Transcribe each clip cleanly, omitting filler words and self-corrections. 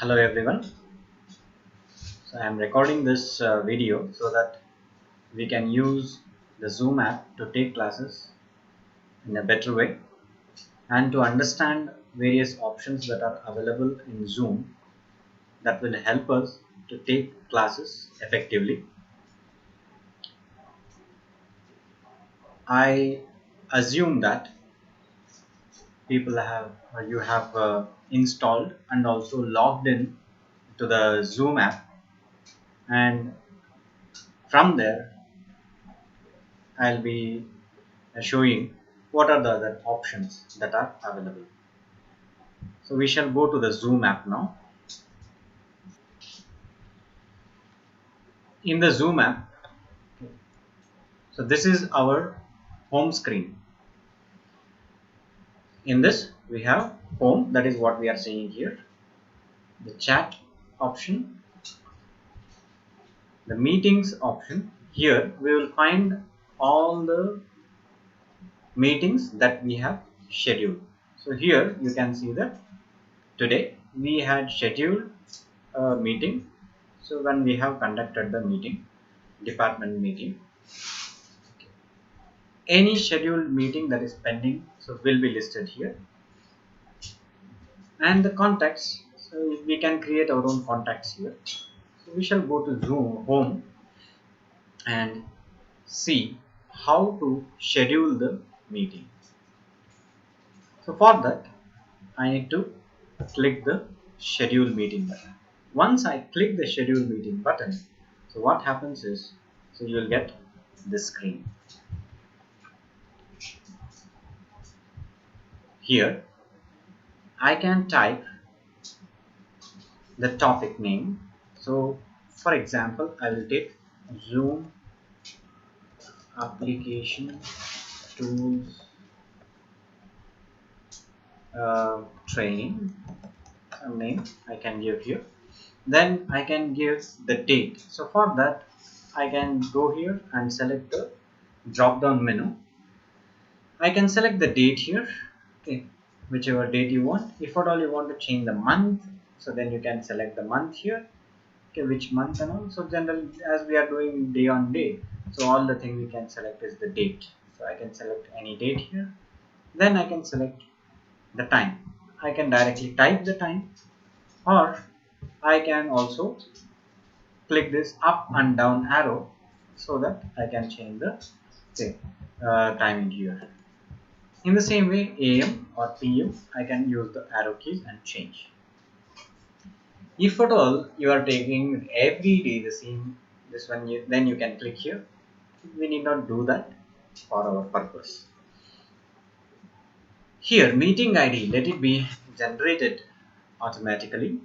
Hello everyone. So I am recording this video so that we can use the Zoom app to take classes in a better way and to understand various options that are available in Zoom that will help us to take classes effectively. I assume that people have or you have installed and also logged in to the Zoom app, and from there I'll be showing what are the other options that are available. So we shall go to the Zoom app now. In the Zoom app, so this is our home screen. In this we have home, that is what we are seeing here, the chat option, the meetings option. Here we will find all the meetings that we have scheduled. So here you can see that today we had scheduled a meeting. So when we have conducted the meeting, department meeting, any scheduled meeting that is pending so will be listed here, and the contacts, so we can create our own contacts here. So we shall go to Zoom home and see how to schedule the meeting. So for that I need to click the schedule meeting button. Once I click the schedule meeting button, so what happens is, so you will get this screen. Here I can type the topic name. So for example, I will take Zoom application tools training, some name I can give here. Then I can give the date. So for that I can go here and select the drop down menu. I can select the date here, okay, whichever date you want. If at all you want to change the month, so then you can select the month here, okay, which month and all. So generally, as we are doing day on day, so all the thing we can select is the date. So I can select any date here. Then I can select the time. I can directly type the time, or I can also click this up and down arrow so that I can change the timing here. In the same way, AM or PM, I can use the arrow keys and change. If at all you are taking every day the same this one, then you can click here. We need not do that for our purpose. Here meeting ID, let it be generated automatically.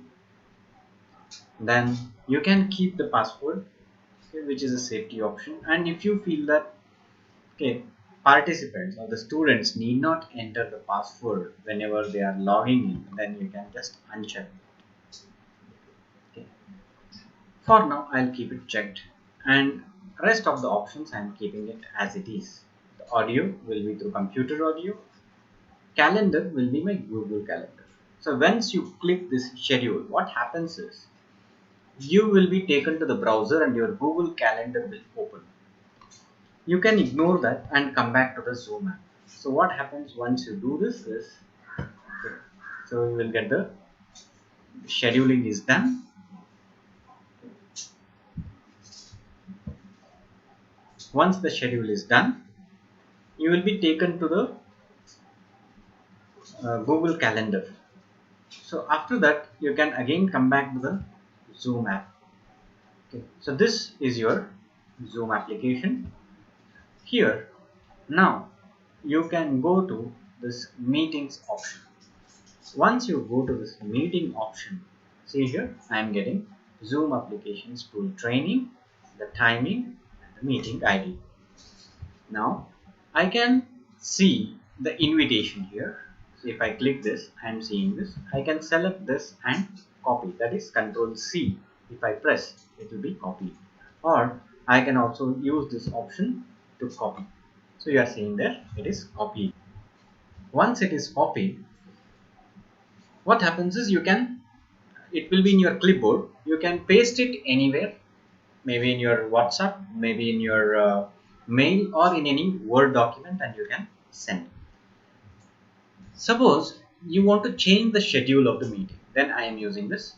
Then you can keep the password, okay, which is a safety option. And if you feel that, okay, participants or the students need not enter the password whenever they are logging in, then you can just uncheck. Okay. For now I'll keep it checked, and rest of the options I'm keeping it as it is. The audio will be through computer audio, calendar will be my Google Calendar. So once you click this schedule, what happens is you will be taken to the browser and your Google Calendar will open. You can ignore that and come back to the Zoom app. So what happens once you do this is, okay, so you will get the scheduling is done. Once the schedule is done, you will be taken to the Google Calendar. So after that you can again come back to the Zoom app. Okay. So this is your Zoom application. Here now you can go to this meetings option. Once you go to this meeting option, see here I am getting Zoom applications tool training, the timing, and the meeting ID. Now I can see the invitation here. So if I click this, I am seeing this. I can select this and copy, that is Control C. If I press, it will be copied. Or I can also use this option to copy. So you are seeing there it is copied. Once it is copied, what happens is it will be in your clipboard. You can paste it anywhere, maybe in your WhatsApp, maybe in your mail, or in any Word document, and you can send. Suppose you want to change the schedule of the meeting, then I am using this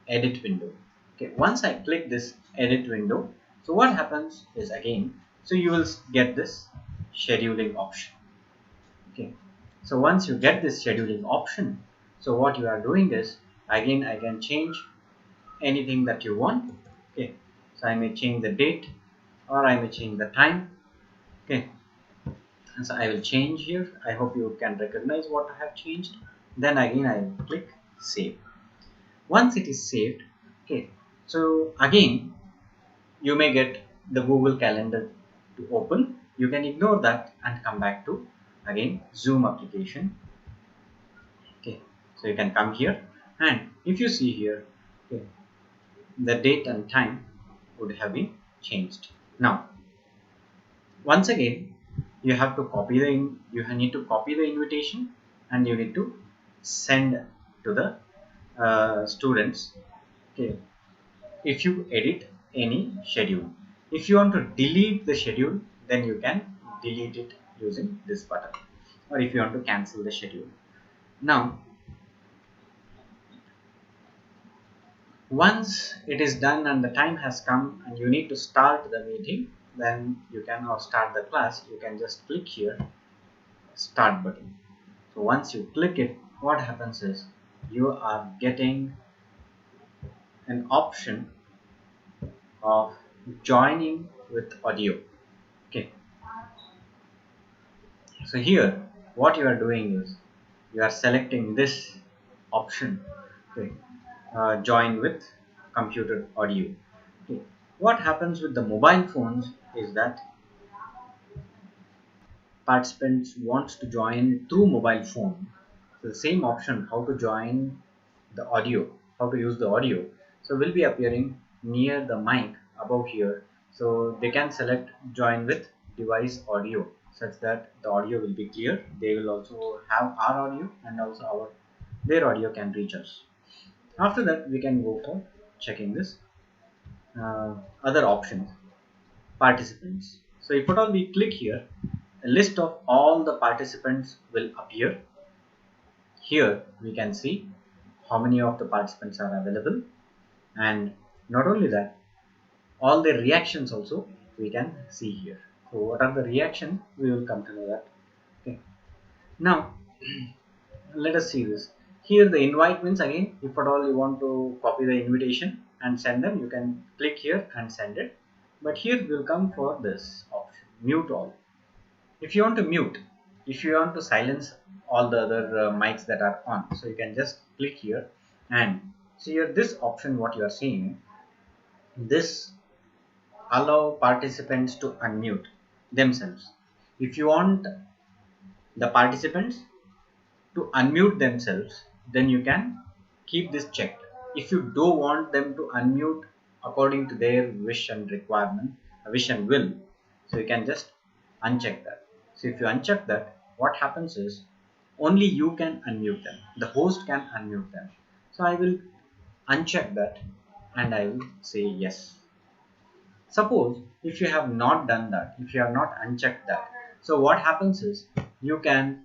edit window. Okay, once I click this edit window, so what happens is, again, so you will get this scheduling option. Okay, so once you get this scheduling option, so what you are doing is, again, I can change anything that you want. Okay, so I may change the date, or I may change the time. Okay, and so I will change here. I hope you can recognize what I have changed. Then again I will click save. Once it is saved, okay, so again you may get the Google Calendar to open. You can ignore that and come back to again Zoom application. Okay, so you can come here, and if you see here, okay, the date and time would have been changed. Now once again you have to copy you need to copy the invitation, and you need to send to the students. Okay, if you edit any schedule, if you want to delete the schedule, then you can delete it using this button, or if you want to cancel the schedule. Now once it is done and the time has come and you need to start the meeting, then you can, or start the class, you can just click here start button. So once you click it, what happens is you are getting an option of joining with audio. Okay, so here what you are doing is you are selecting this option. Okay, join with computer audio. Okay, what happens with the mobile phones is that participants wants to join through mobile phone. So the same option, how to join the audio, how to use the audio, so will be appearing near the mic above here. So they can select join with device audio, such that the audio will be clear. They will also have our audio, and also their audio can reach us. After that we can go for checking this other options, participants. So if at all we click here, a list of all the participants will appear. Here we can see how many of the participants are available, and not only that, all the reactions also we can see here. So what are the reactions, we will come to know that. Okay, now let us see this. Here the invite means, again, if at all you want to copy the invitation and send them, you can click here and send it. But here we will come for this option, mute all. If you want to mute, if you want to silence all the other mics that are on, so you can just click here, and see here this option, what you are seeing, this allow participants to unmute themselves. If you want the participants to unmute themselves, then you can keep this checked. If you don't want them to unmute according to their wish and requirement, wish and will, so you can just uncheck that. So if you uncheck that, what happens is only you can unmute them, the host can unmute them. So I will uncheck that, and I will say yes. Suppose if you have not done that, if you have not unchecked that, so what happens is you can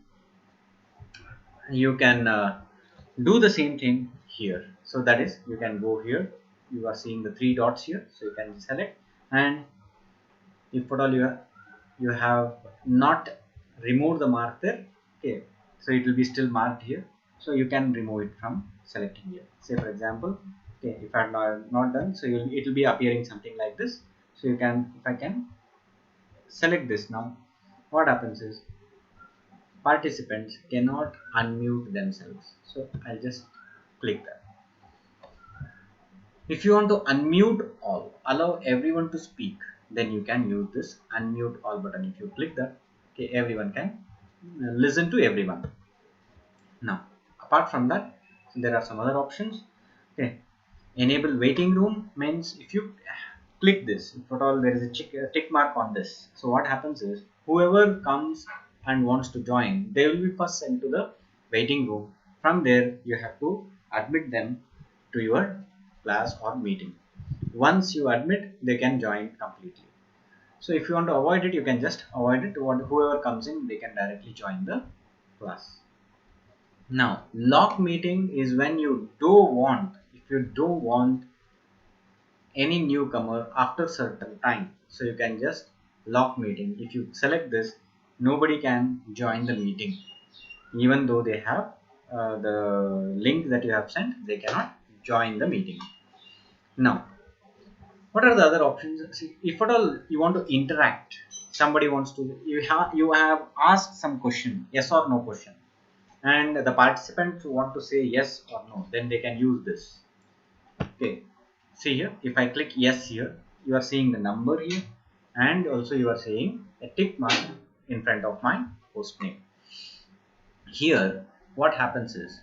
do the same thing here. So that is, you can go here, you are seeing the three dots here, so you can select, and if at all you have not removed the mark there, okay, so it will be still marked here, so you can remove it from selecting here. Say for example, okay, if I have not done, so it will be appearing something like this. So you can, if I can select this now, what happens is participants cannot unmute themselves. So I'll just click that. If you want to unmute all, allow everyone to speak, then you can use this unmute all button. If you click that, okay, everyone can listen to everyone. Now, apart from that, there are some other options. Okay, enable waiting room means if you click this, if at all there is a tick mark on this, so what happens is whoever comes and wants to join, they will be first sent to the waiting room. From there, you have to admit them to your class or meeting. Once you admit, they can join completely. So if you want to avoid it, you can just avoid it. Whoever comes in, they can directly join the class. Now, lock meeting is when you don't want, if you don't want any newcomer after certain time. So you can just lock meeting. If you select this, nobody can join the meeting. Even though they have the link that you have sent, they cannot join the meeting. Now, what are the other options? See, if at all you want to interact, somebody wants to, you have asked some question, yes or no question, and the participants want to say yes or no, then they can use this. Okay, see here, if I click yes here, you are seeing the number here, and also you are seeing a tick mark in front of my host name. Here, what happens is,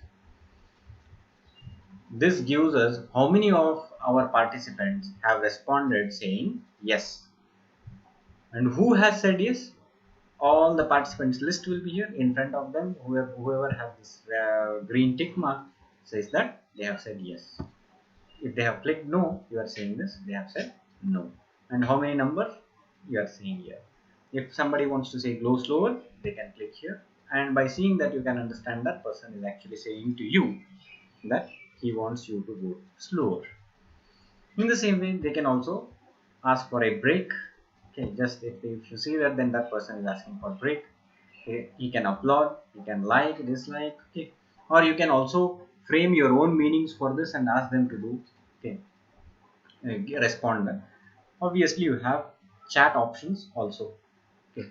this gives us how many of our participants have responded saying yes. And who has said yes? All the participants list will be here in front of them. Whoever has this green tick mark says that they have said yes. If they have clicked no, you are saying this, they have said no. And how many numbers you are seeing here. If somebody wants to say go slower, they can click here. And by seeing that, you can understand that person is actually saying to you that he wants you to go slower. In the same way, they can also ask for a break. Okay, just if you see that, then that person is asking for break. Okay, he can applaud, he can like, dislike. Okay, or you can also frame your own meanings for this and ask them to do. Okay, respond. Obviously, you have chat options also. Okay.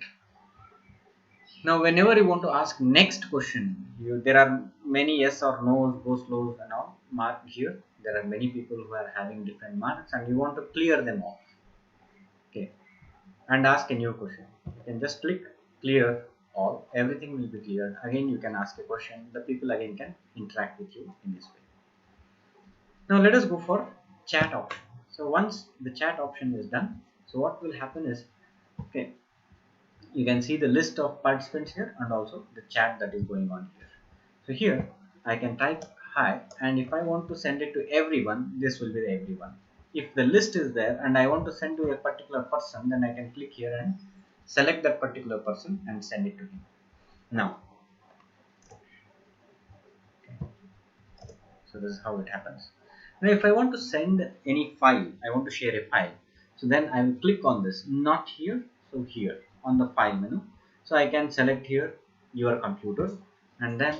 Now, whenever you want to ask next question, there are many yes or no's, go slows and all marked here. There are many people who are having different marks, and you want to clear them off. Okay, and ask a new question. You can just click clear all. Everything will be cleared. Again, you can ask a question. The people again can interact with you in this way. Now, let us go for chat option. So once the chat option is done, so what will happen is, okay, you can see the list of participants here and also the chat that is going on here. So here I can type hi, and if I want to send it to everyone, this will be the everyone. If the list is there and I want to send to a particular person, then I can click here and select that particular person and send it to him. Now, okay, so this is how it happens. Now if I want to send any file, I want to share a file, so then I will click on this, not here, so here on the file menu. So I can select here your computer, and then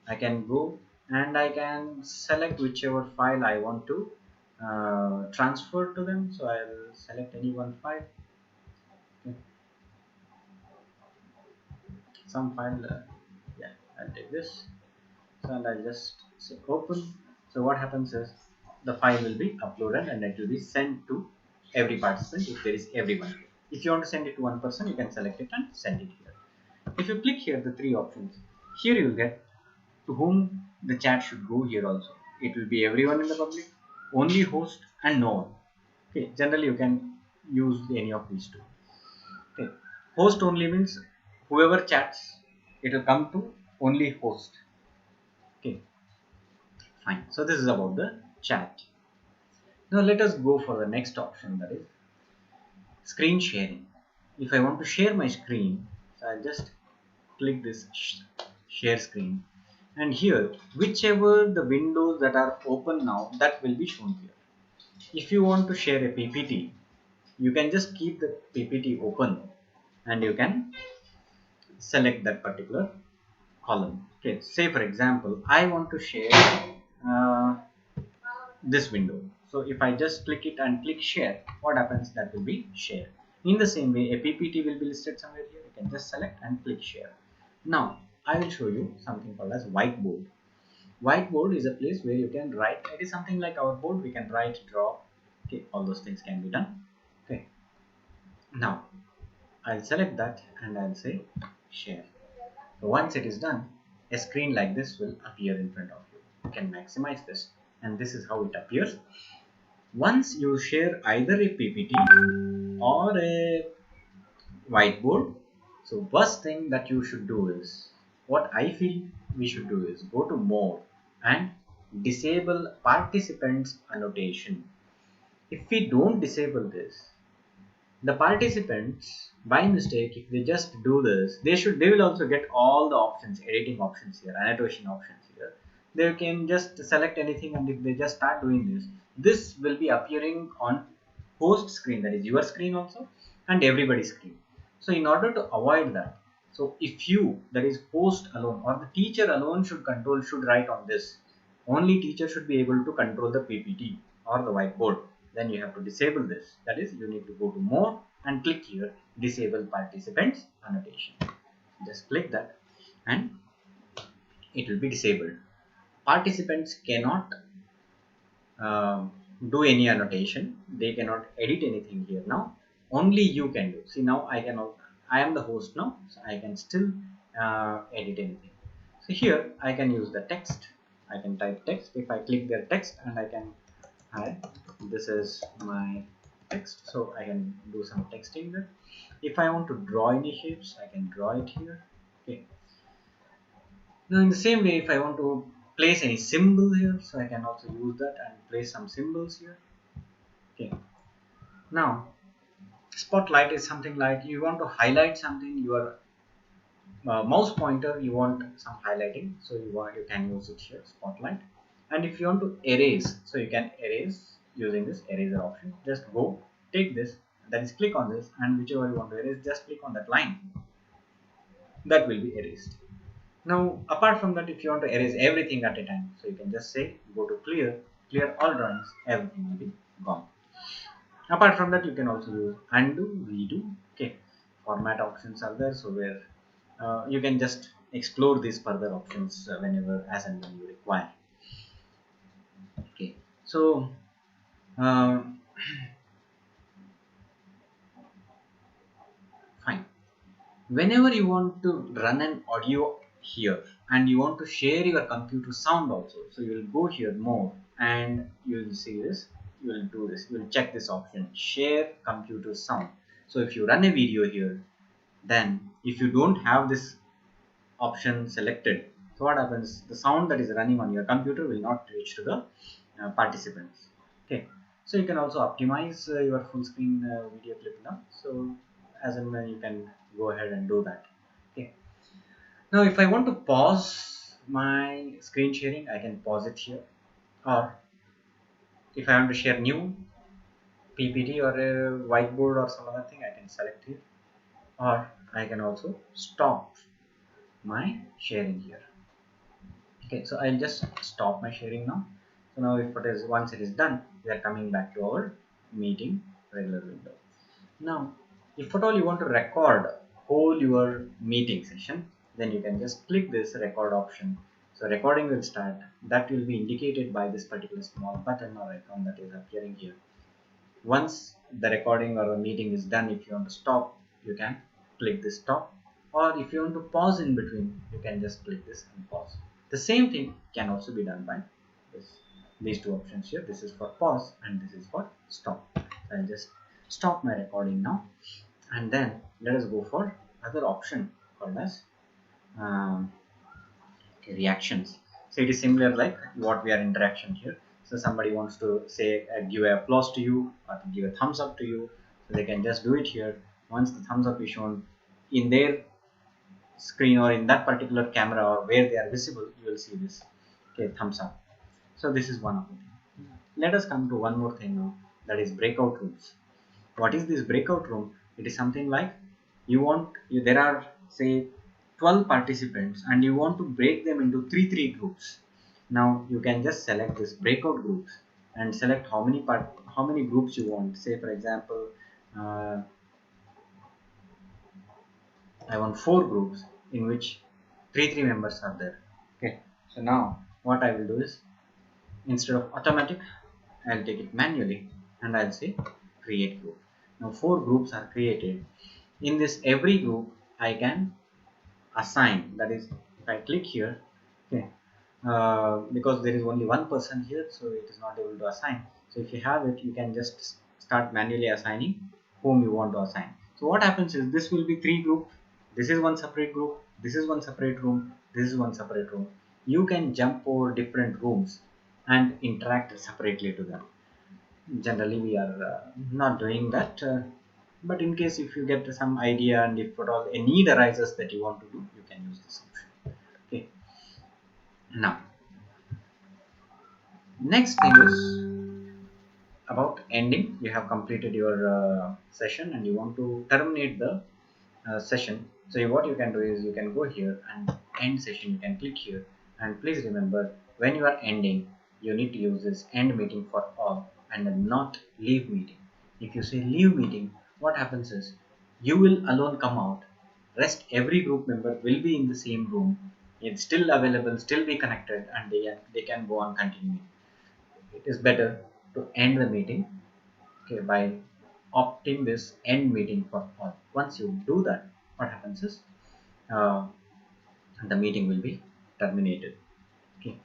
I can go and I can select whichever file I want to transfer to them. So I will select any one file. Okay. Some file, yeah, I'll take this. So and I'll just say open. So what happens is the file will be uploaded and it will be sent to every participant if there is everyone. If you want to send it to one person, you can select it and send it here. If you click here, the three options, here you will get to whom the chat should go here also. It will be everyone in the public, only host, and no one. Okay, generally you can use any of these two. Okay, host only means whoever chats, it will come to only host. Okay, fine. So this is about the chat. Now let us go for the next option, that is screen sharing. If I want to share my screen, so I'll just click this share screen, and here whichever the windows that are open now, that will be shown here. If you want to share a PPT, you can just keep the PPT open and you can select that particular column. Okay, say for example, I want to share uh, this window. So if I just click it and click share, what happens? That will be shared. In the same way, a PPT will be listed somewhere here. You can just select and click share. Now I will show you something called as whiteboard. Whiteboard is a place where you can write. It is something like our board. We can write, draw. Okay, all those things can be done. Okay. Now I'll select that and I'll say share. So once it is done, a screen like this will appear in front of you. You can maximize this, and this is how it appears. Once you share either a PPT or a whiteboard, so first thing that you should do is, what I feel we should do is go to more and disable participants annotation. If we don't disable this, the participants by mistake, if they just do this, they will also get all the options, editing options here, annotation options here. They can just select anything, and if they just start doing this will be appearing on host screen, that is your screen also, and everybody's screen. So in order to avoid that, so if you, that is host alone or the teacher alone should write on this, only teacher should be able to control the PPT or the whiteboard, then you have to disable this. That is, you need to go to more and click here, disable participants annotation. Just click that and it will be disabled. Participants cannot do any annotation, they cannot edit anything here. Now only you can do. See, now I am the host now, so I can still edit anything. So here I can use the text, I can type text. If I click their text, and I can add, this is my text, so I can do some texting there. If I want to draw any shapes, I can draw it here. Okay. Now in the same way, if I want to place any symbol here, so I can also use that and place some symbols here. Okay. Now spotlight is something like you want to highlight something, your mouse pointer, you want some highlighting, so you can use it here, spotlight. And if you want to erase, so you can erase using this eraser option. Just go take this, that is, click on this, and whichever you want to erase, just click on that line, that will be erased. Now apart from that, if you want to erase everything at a time, so you can just say go to clear all drawings, everything will be gone. Apart from that, you can also use undo, redo. Okay, format options are there, so where you can just explore these further options whenever, as and when you require. Okay, so fine. Whenever you want to run an audio here and you want to share your computer sound also, so you will go here more and you will see this, you will do this, you will check this option, share computer sound. So if you run a video here, then if you don't have this option selected, so what happens, the sound that is running on your computer will not reach to the participants. Okay, so you can also optimize your full screen video clip now, so as and when you can go ahead and do that. Okay, now if I want to pause my screen sharing, I can pause it here, or if I want to share new PPT or a whiteboard or some other thing, I can select here, or I can also stop my sharing here. Okay, so I'll just stop my sharing now. So now if it is, once it is done, we are coming back to our meeting regular window. Now if at all you want to record whole your meeting session, then you can just click this record option. So recording will start, that will be indicated by this particular small button or icon that is appearing here. Once the recording or the meeting is done, if you want to stop, you can click this stop, or if you want to pause in between, you can just click this and pause. The same thing can also be done by these two options here. This is for pause and this is for stop. So I'll just stop my recording now, and then let us go for other option called as reactions. So it is similar like what we are interaction here. So somebody wants to say give a applause to you or to give a thumbs up to you, so they can just do it here. Once the thumbs up is shown in their screen or in that particular camera or where they are visible, you will see this, okay, thumbs up. So this is one of the things. Let us come to one more thing now, that is breakout rooms. What is this breakout room? It is something like there are say 12 participants and you want to break them into three groups. Now you can just select this breakout groups and select how many groups you want. Say for example, I want 4 groups in which three members are there. Okay, so now what I will do is, instead of automatic, I'll take it manually and I'll say create group. Now 4 groups are created. In this every group I can assign, that is, if I click here, okay, because there is only one person here, so it is not able to assign. So if you have it, you can just start manually assigning whom you want to assign. So what happens is, this will be 3 groups, this is one separate group, this is one separate room, this is one separate room. You can jump over different rooms and interact separately to them. Generally we are not doing that, but in case if you get some idea and if at all a need arises that you want to do, you can use this option. Okay, now next thing is about ending. You have completed your session and you want to terminate the session. So what you can do is you can go here and end session. You can click here, and please remember, when you are ending, you need to use this end meeting for all and not leave meeting. If you say leave meeting, what happens is you will alone come out, rest every group member will be in the same room, it's still available, still be connected, and they can go on continuing. It is better to end the meeting, okay, by opting this end meeting for all. Once you do that, what happens is uh, the meeting will be terminated. Okay,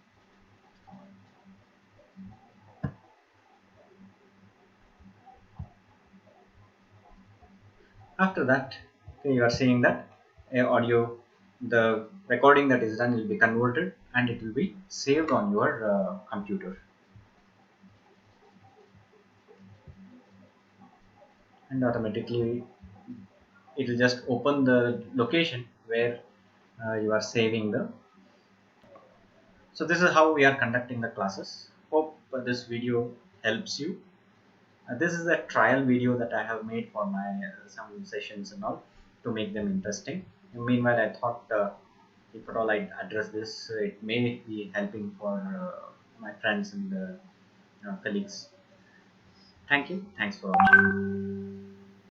after that, okay, you are seeing that audio, the recording that is done will be converted and it will be saved on your computer, and automatically it will just open the location where you are saving the. So this is how we are conducting the classes. Hope this video helps you. This is a trial video that I have made for my some sessions and all, to make them interesting. And meanwhile, I thought if at all I address this, it may be helping for my friends and colleagues. Thank you. Thanks for watching.